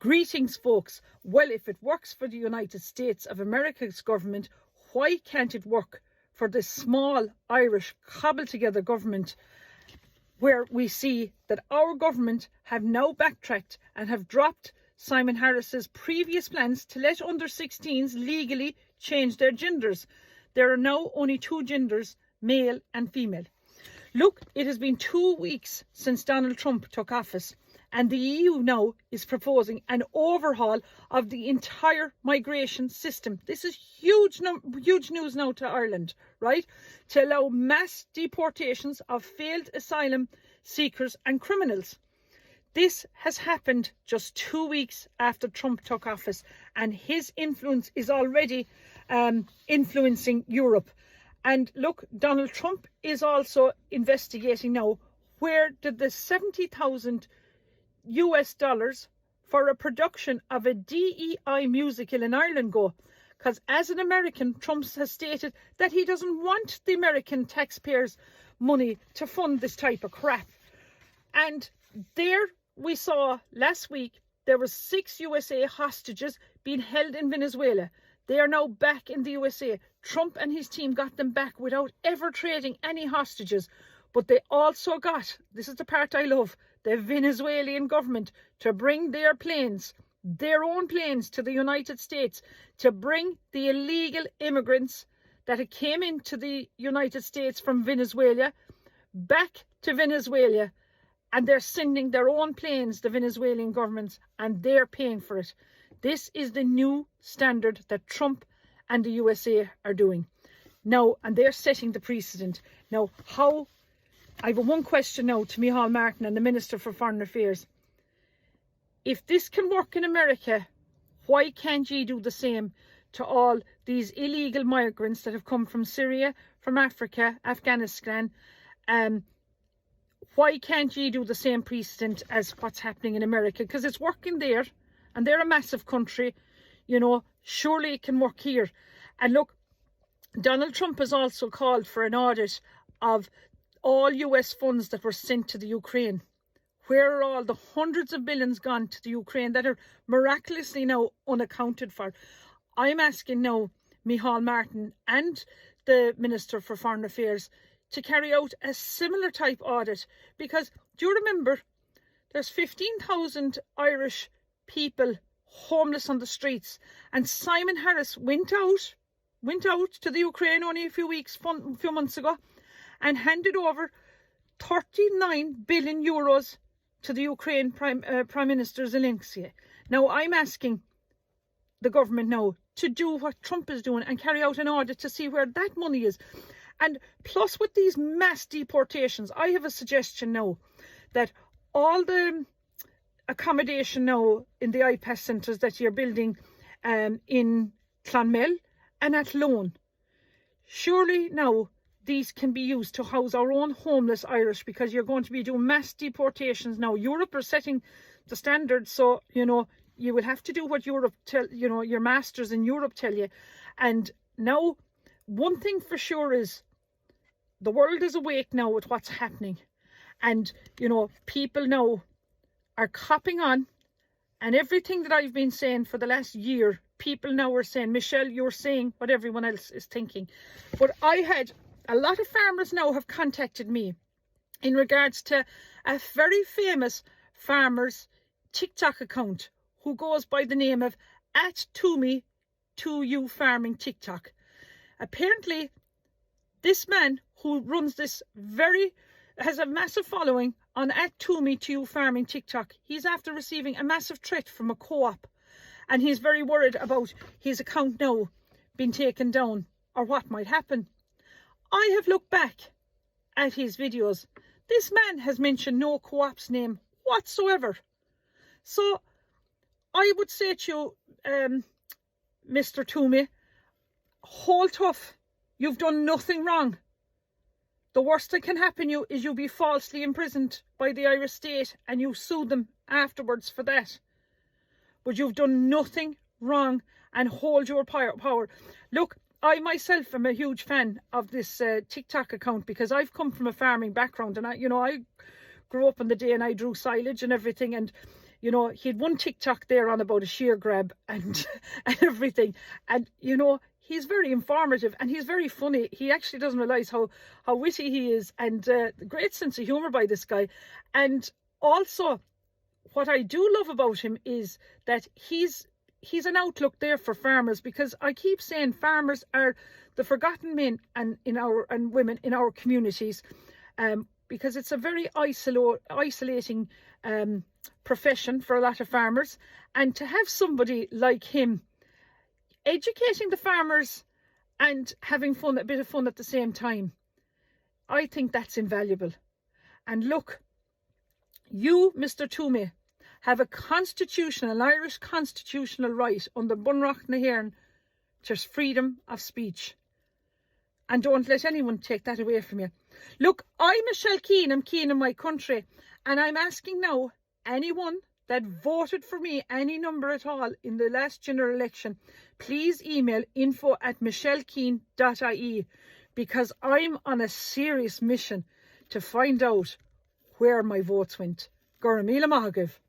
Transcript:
Greetings, folks. Well, if it works for the United States of America's government, why can't it work for this small Irish cobbled together government, where we see that our government have now backtracked and have dropped Simon Harris's previous plans to let under 16s legally change their genders. There are now only two genders, male and female. Look, it has been 2 weeks since Donald Trump took office, and the EU now is proposing an overhaul of the entire migration system. This is huge news now to Ireland, right? To allow mass deportations of failed asylum seekers and criminals. This has happened just 2 weeks after Trump took office, and his influence is already influencing Europe. And look, Donald Trump is also investigating now, where did the $70,000 US for a production of a DEI musical in Ireland go? Because as an American, Trump has stated that he doesn't want the American taxpayers' money to fund this type of crap. And there we saw last week, there were 6 USA hostages being held in Venezuela. They are now back in the USA. Trump and his team got them back without ever trading any hostages. But they also got, this is the part I love, the Venezuelan government to bring their planes, their own planes, to the United States, to bring the illegal immigrants that came into the United States from Venezuela back to Venezuela. And they're sending their own planes, the Venezuelan government, and they're paying for it. This is the new standard that Trump and the USA are doing now, and they're setting the precedent. Now, I have one question now to Micheál Martin and the Minister for Foreign Affairs. If this can work in America, why can't you do the same to all these illegal migrants that have come from Syria, from Africa, Afghanistan? Why can't you do the same precedent as what's happening in America? Because it's working there, and they're a massive country. You know, surely it can work here. And look, Donald Trump has also called for an audit of all US funds that were sent to the Ukraine. Where are all the hundreds of billions gone to the Ukraine that are miraculously now unaccounted for? I'm asking now Micheál Martin and the Minister for Foreign Affairs to carry out a similar type audit, because do you remember there's 15,000 Irish people homeless on the streets, and Simon Harris went out to the Ukraine only a few months ago and handed over 39 billion euros to the Ukraine Prime Minister Zelensky. Now I'm asking the government now to do what Trump is doing and carry out an audit to see where that money is. And plus, with these mass deportations, I have a suggestion now that all the accommodation now in the IPAS centres that you're building in Clonmel and at Lone, surely now these can be used to house our own homeless Irish, because you're going to be doing mass deportations now. Europe are setting the standards, so you know you will have to do what Europe your masters in Europe tell you. And now, one thing for sure is the world is awake now with what's happening, and you know people now are copping on, and everything that I've been saying for the last year, people now are saying, Michelle, you're saying what everyone else is thinking. But I had a lot of farmers now have contacted me in regards to a very famous farmer's TikTok account who goes by the name of @ToMe2U Farming TikTok. Apparently, this man who runs this has a massive following on @ToMe2U Farming TikTok. He's after receiving a massive threat from a co-op, and he's very worried about his account now being taken down or what might happen. I have looked back at his videos. This man has mentioned no co-op's name whatsoever. So I would say to you, Mr. Toomey, hold tough. You've done nothing wrong. The worst that can happen you is you'll be falsely imprisoned by the Irish state and you sue them afterwards for that. But you've done nothing wrong, and hold your power. Look, I myself am a huge fan of this TikTok account, because I've come from a farming background, and I grew up in the day and I drew silage and everything, and You know, he had one TikTok there on about a shear grab and and everything. And, you know, he's very informative and he's very funny. He actually doesn't realise how witty he is, and great sense of humour by this guy. And also, what I do love about him is that he's an outlook there for farmers, because I keep saying farmers are the forgotten men and women in our communities, because it's a very isolating profession for a lot of farmers. And to have somebody like him educating the farmers and having fun, a bit of fun at the same time, I think that's invaluable. And look, you, Mr. Toomey, have an Irish constitutional right under Bunreacht na hÉireann to freedom of speech. And don't let anyone take that away from you. Look, I, Michelle Keane, am keen in my country, and I'm asking now anyone that voted for me, any number at all, in the last general election, please email info@michellekeane.ie, because I'm on a serious mission to find out where my votes went. Gora Míle Maith agaibh.